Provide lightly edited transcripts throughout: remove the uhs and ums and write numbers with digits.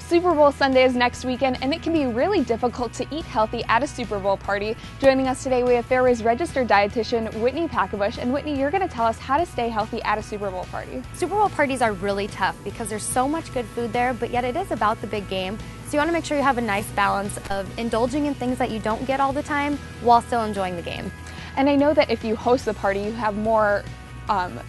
Super Bowl Sunday is next weekend, and it can be really difficult to eat healthy at a Super Bowl party. Joining us today, we have Fareway's registered dietitian, Whitney Packebush. And Whitney, you're going to tell us how to stay healthy at a Super Bowl party. Super Bowl parties are really tough because there's so much good food there, but yet it is about the big game. So you want to make sure you have a nice balance of indulging in things that you don't get all the time while still enjoying the game. And I know that if you host the party, you have more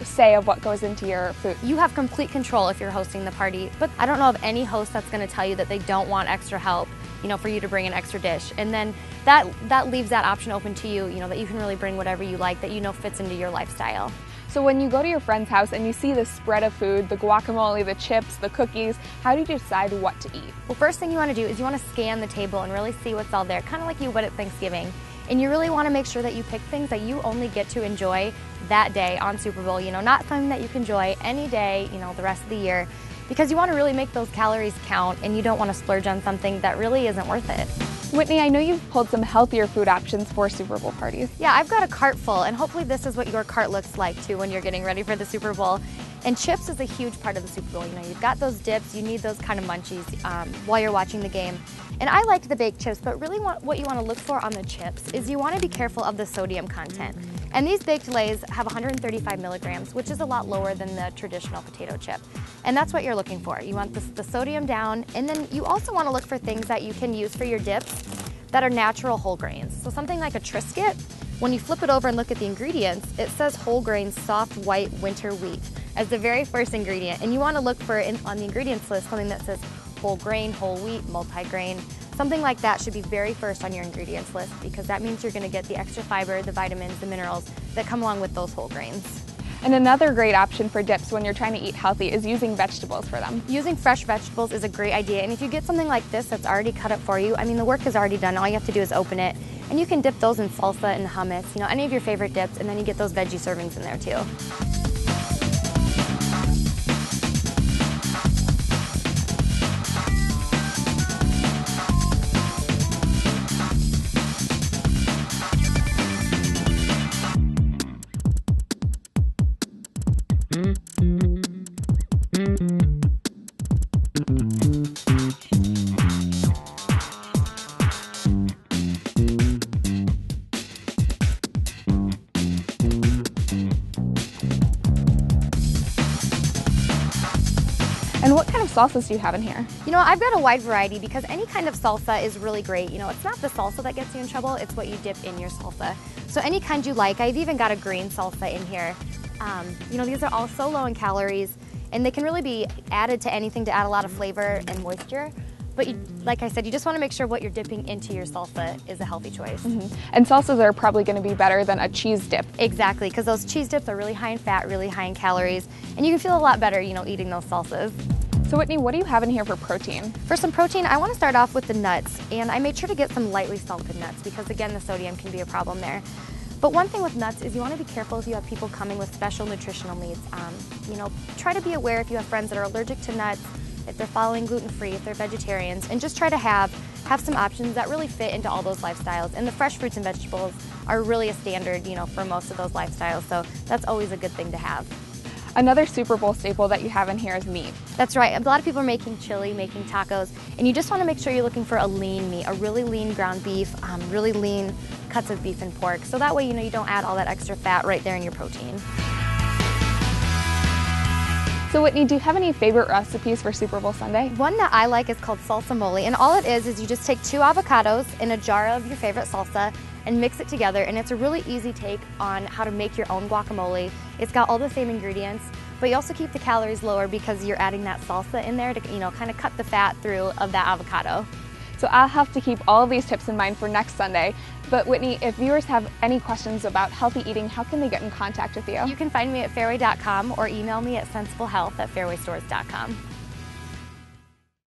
say of what goes into your food. You have complete control if you're hosting the party, but I don't know of any host that's going to tell you that they don't want extra help, for you to bring an extra dish. And then that leaves that option open to you, that you can really bring whatever you like that fits into your lifestyle. So when you go to your friend's house and you see the spread of food, the guacamole, the chips, the cookies, how do you decide what to eat? Well, first thing you want to do is you want to scan the table and really see what's all there, kind of like you would at Thanksgiving. And you really want to make sure that you pick things that you only get to enjoy that day on Super Bowl, not something that you can enjoy any day, the rest of the year, because you want to really make those calories count and you don't want to splurge on something that really isn't worth it. Whitney, I know you've pulled some healthier food options for Super Bowl parties. Yeah, I've got a cart full, and hopefully this is what your cart looks like too when you're getting ready for the Super Bowl. And chips is a huge part of the Super Bowl. You've got those dips, you need those kind of munchies while you're watching the game. And I like the baked chips, but really what you want to look for on the chips is you want to be careful of the sodium content. And these baked Lays have 135 milligrams, which is a lot lower than the traditional potato chip. And that's what you're looking for. You want the sodium down, and then you also want to look for things that you can use for your dips that are natural whole grains. So something like a Triscuit, when you flip it over and look at the ingredients, it says whole grain soft white winter wheat as the very first ingredient. And you want to look for, on the ingredients list, something that says whole grain, whole wheat, multi-grain. Something like that should be very first on your ingredients list because that means you're going to get the extra fiber, the vitamins, the minerals that come along with those whole grains. And another great option for dips when you're trying to eat healthy is using vegetables for them. Using fresh vegetables is a great idea, and if you get something like this that's already cut up for you, the work is already done. All you have to do is open it, and you can dip those in salsa and hummus, any of your favorite dips, and then you get those veggie servings in there too. And what kind of salsas do you have in here? I've got a wide variety because any kind of salsa is really great. It's not the salsa that gets you in trouble, it's what you dip in your salsa. So any kind you like. I've even got a green salsa in here. These are all so low in calories, and they can really be added to anything to add a lot of flavor and moisture. But like I said, you just want to make sure what you're dipping into your salsa is a healthy choice. And salsas are probably going to be better than a cheese dip. Exactly, because those cheese dips are really high in fat, really high in calories, and you can feel a lot better, eating those salsas. So Whitney, what do you have in here for protein? For some protein, I want to start off with the nuts, and I made sure to get some lightly salted nuts because again, the sodium can be a problem there. But one thing with nuts is you want to be careful if you have people coming with special nutritional needs. Try to be aware if you have friends that are allergic to nuts, if they're following gluten-free, if they're vegetarians, and just try to have some options that really fit into all those lifestyles. And the fresh fruits and vegetables are really a standard, for most of those lifestyles, so that's always a good thing to have. Another Super Bowl staple that you have in here is meat. That's right. A lot of people are making chili, making tacos, and you just want to make sure you're looking for a lean meat, a really lean ground beef, really lean cuts of beef and pork. So that way, you don't add all that extra fat right there in your protein. So Whitney, do you have any favorite recipes for Super Bowl Sunday? One that I like is called salsa mole, and all it is you just take 2 avocados in a jar of your favorite salsa and mix it together, and it's a really easy take on how to make your own guacamole. It's got all the same ingredients, but you also keep the calories lower because you're adding that salsa in there to kind of cut the fat through of that avocado. So I'll have to keep all of these tips in mind for next Sunday. But Whitney, if viewers have any questions about healthy eating, how can they get in contact with you? You can find me at Fareway.com or email me at sensiblehealth@farewaystores.com.